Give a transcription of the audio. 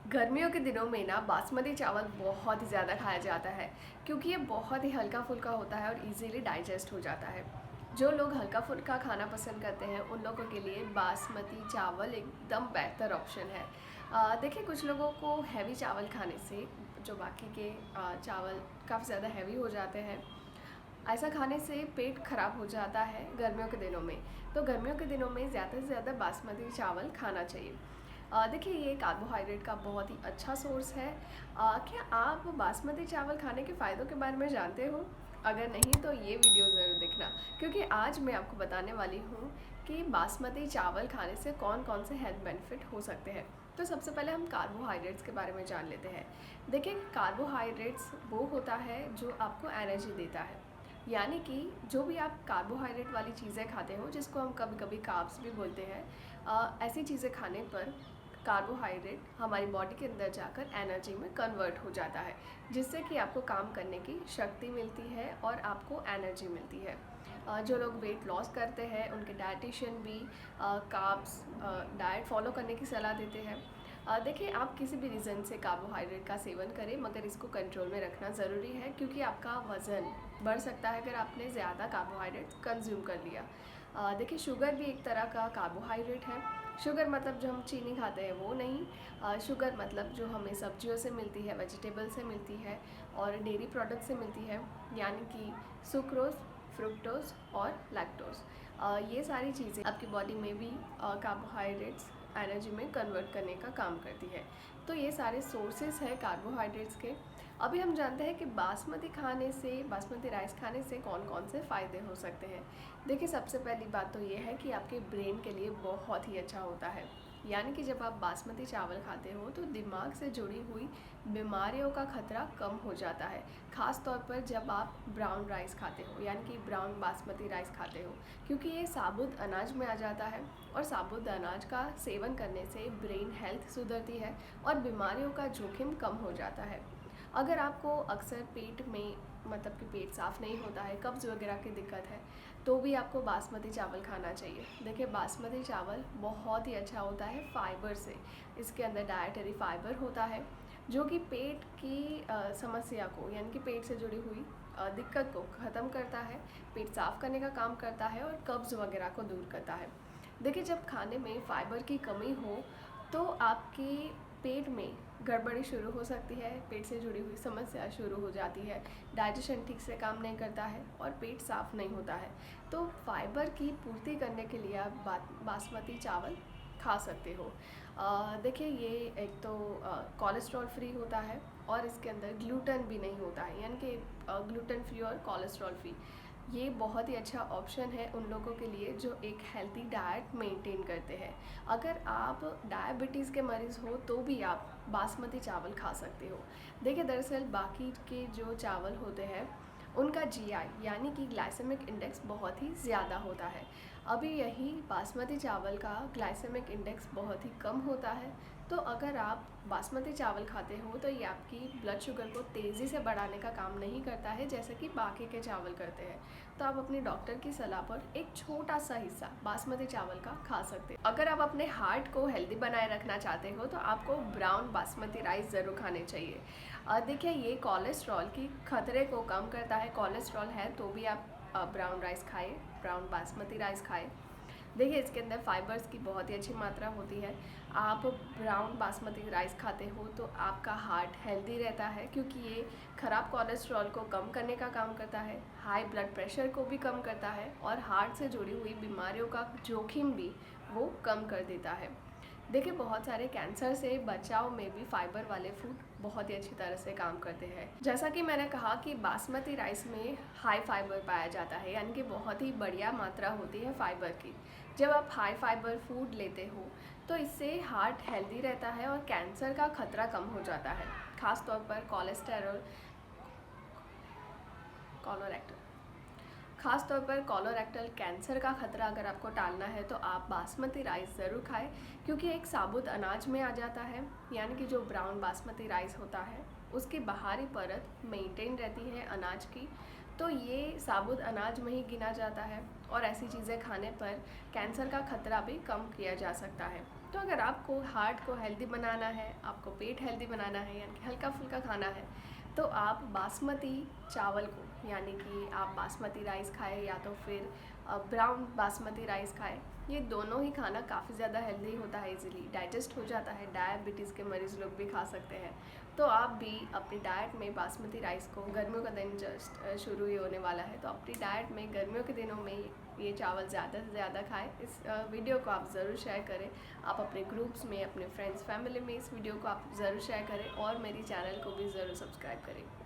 गर्मियों के दिनों में ना बासमती चावल बहुत ही ज़्यादा खाया जाता है क्योंकि ये बहुत ही हल्का फुल्का होता है और इजीली डाइजेस्ट हो जाता है। जो लोग हल्का फुल्का खाना पसंद करते हैं उन लोगों के लिए बासमती चावल एकदम बेहतर ऑप्शन है। देखिए, कुछ लोगों को हैवी चावल खाने से जो बाकी के चावल काफ़ी ज़्यादा हैवी हो जाते हैं, ऐसा खाने से पेट खराब हो जाता है गर्मियों के दिनों में। तो गर्मियों के दिनों में ज़्यादा से ज़्यादा बासमती चावल खाना चाहिए। देखिए, ये कार्बोहाइड्रेट का बहुत ही अच्छा सोर्स है। क्या आप बासमती चावल खाने के फ़ायदों के बारे में जानते हो? अगर नहीं तो ये वीडियो ज़रूर देखना, क्योंकि आज मैं आपको बताने वाली हूँ कि बासमती चावल खाने से कौन कौन से हेल्थ बेनिफिट हो सकते हैं। तो सबसे पहले हम कार्बोहाइड्रेट्स के बारे में जान लेते हैं। देखिए, कार्बोहाइड्रेट्स वो होता है जो आपको एनर्जी देता है। यानी कि जो भी आप कार्बोहाइड्रेट वाली चीज़ें खाते हो, जिसको हम कभी कभी कार्ब्स भी बोलते हैं, ऐसी चीज़ें खाने पर कार्बोहाइड्रेट हमारी बॉडी के अंदर जाकर एनर्जी में कन्वर्ट हो जाता है, जिससे कि आपको काम करने की शक्ति मिलती है और आपको एनर्जी मिलती है। जो लोग वेट लॉस करते हैं उनके डाइटिशियन भी कार्ब्स डाइट फॉलो करने की सलाह देते हैं। देखिए, आप किसी भी रीज़न से कार्बोहाइड्रेट का सेवन करें, मगर इसको कंट्रोल में रखना ज़रूरी है, क्योंकि आपका वज़न बढ़ सकता है अगर आपने ज़्यादा कार्बोहाइड्रेट कंज्यूम कर लिया। देखिए, शुगर भी एक तरह का कार्बोहाइड्रेट है। शुगर मतलब जो हम चीनी खाते हैं वो नहीं, शुगर मतलब जो हमें सब्जियों से मिलती है, वेजिटेबल से मिलती है और डेयरी प्रोडक्ट से मिलती है, यानी कि सुक्रोज, फ्रुक्टोज और लैक्टोज। ये सारी चीज़ें आपकी बॉडी में भी कार्बोहाइड्रेट्स एनर्जी में कन्वर्ट करने का काम करती है। तो ये सारे सोर्सेस हैं कार्बोहाइड्रेट्स के। अभी हम जानते हैं कि बासमती राइस खाने से कौन कौन से फ़ायदे हो सकते हैं। देखिए, सबसे पहली बात तो ये है कि आपके ब्रेन के लिए बहुत ही अच्छा होता है। यानी कि जब आप बासमती चावल खाते हो तो दिमाग से जुड़ी हुई बीमारियों का खतरा कम हो जाता है। ख़ास तौर पर जब आप ब्राउन राइस खाते हो, यानी कि ब्राउन बासमती राइस खाते हो, क्योंकि ये साबुत अनाज में आ जाता है और साबुत अनाज का सेवन करने से ब्रेन हेल्थ सुधरती है और बीमारियों का जोखिम कम हो जाता है। अगर आपको अक्सर पेट में मतलब कि पेट साफ़ नहीं होता है, कब्ज़ वगैरह की दिक्कत है, तो भी आपको बासमती चावल खाना चाहिए। देखिए, बासमती चावल बहुत ही अच्छा होता है फाइबर से। इसके अंदर डाइटरी फाइबर होता है जो कि पेट की समस्या को, यानी कि पेट से जुड़ी हुई दिक्कत को ख़त्म करता है, पेट साफ़ करने का काम करता है और कब्ज़ वगैरह को दूर करता है। देखिए, जब खाने में फ़ाइबर की कमी हो तो आपके पेट में गड़बड़ी शुरू हो सकती है, पेट से जुड़ी हुई समस्या शुरू हो जाती है, डाइजेशन ठीक से काम नहीं करता है और पेट साफ़ नहीं होता है। तो फाइबर की पूर्ति करने के लिए आप बासमती चावल खा सकते हो। देखिए, ये एक तो कोलेस्ट्रॉल फ्री होता है और इसके अंदर ग्लूटेन भी नहीं होता है, यानी कि ग्लूटेन फ्री और कोलेस्ट्रॉल फ्री। ये बहुत ही अच्छा ऑप्शन है उन लोगों के लिए जो एक हेल्दी डाइट मेंटेन करते हैं। अगर आप डायबिटीज़ के मरीज़ हो तो भी आप बासमती चावल खा सकते हो। देखिए, दरअसल बाकी के जो चावल होते हैं उनका जीआई यानी कि ग्लाइसेमिक इंडेक्स बहुत ही ज़्यादा होता है। अभी यही बासमती चावल का ग्लाइसेमिक इंडेक्स बहुत ही कम होता है। तो अगर आप बासमती चावल खाते हो तो ये आपकी ब्लड शुगर को तेज़ी से बढ़ाने का काम नहीं करता है, जैसे कि बाकी के चावल करते हैं। तो आप अपने डॉक्टर की सलाह पर एक छोटा सा हिस्सा बासमती चावल का खा सकते हो। अगर आप अपने हार्ट को हेल्दी बनाए रखना चाहते हो तो आपको ब्राउन बासमती राइस ज़रूर खाने चाहिए। देखिए, ये कोलेस्ट्रॉल की खतरे को कम करता है। कोलेस्ट्रॉल है तो भी आप ब्राउन राइस खाएँ, ब्राउन बासमती राइस खाएँ। देखिए, इसके अंदर फाइबर्स की बहुत ही अच्छी मात्रा होती है। आप ब्राउन बासमती राइस खाते हो तो आपका हार्ट हेल्दी रहता है, क्योंकि ये ख़राब कोलेस्ट्रॉल को कम करने का काम करता है, हाई ब्लड प्रेशर को भी कम करता है और हार्ट से जुड़ी हुई बीमारियों का जोखिम भी वो कम कर देता है। देखिए, बहुत सारे कैंसर से बचाव में भी फाइबर वाले फूड बहुत ही अच्छी तरह से काम करते हैं। जैसा कि मैंने कहा कि बासमती राइस में हाई फाइबर पाया जाता है, यानी कि बहुत ही बढ़िया मात्रा होती है फाइबर की। जब आप हाई फाइबर फूड लेते हो तो इससे हार्ट हेल्दी रहता है और कैंसर का खतरा कम हो जाता है, ख़ास तौर पर कोलेस्टेरॉल कोलोरेक्टल खास तौर पर कोलोरेक्टल कैंसर का खतरा अगर आपको टालना है तो आप बासमती राइस ज़रूर खाएं, क्योंकि एक साबुत अनाज में आ जाता है। यानी कि जो ब्राउन बासमती राइस होता है उसकी बाहरी परत मेंटेन रहती है अनाज की, तो ये साबुत अनाज में ही गिना जाता है और ऐसी चीज़ें खाने पर कैंसर का खतरा भी कम किया जा सकता है। तो तो अगर आपको हार्ट को हेल्दी बनाना है, आपको पेट हेल्दी बनाना है, यानी कि हल्का फुल्का खाना है, तो आप बासमती चावल को, यानी कि आप बासमती राइस खाएं या तो फिर ब्राउन बासमती राइस खाएं। ये दोनों ही खाना काफ़ी ज़्यादा हेल्दी होता है, इजीली डाइजेस्ट हो जाता है। डायबिटीज़ के मरीज़ लोग भी खा सकते हैं। तो आप भी अपनी डाइट में बासमती राइस को, गर्मियों का दिन जस्ट शुरू ही होने वाला है, तो अपनी डाइट में गर्मियों के दिनों में ये चावल ज़्यादा से ज़्यादा खाएं। इस वीडियो को आप ज़रूर शेयर करें। आप अपने ग्रुप्स में, अपने फ्रेंड्स फैमिली में इस वीडियो को आप ज़रूर शेयर करें और मेरी चैनल को भी ज़रूर सब्सक्राइब करें।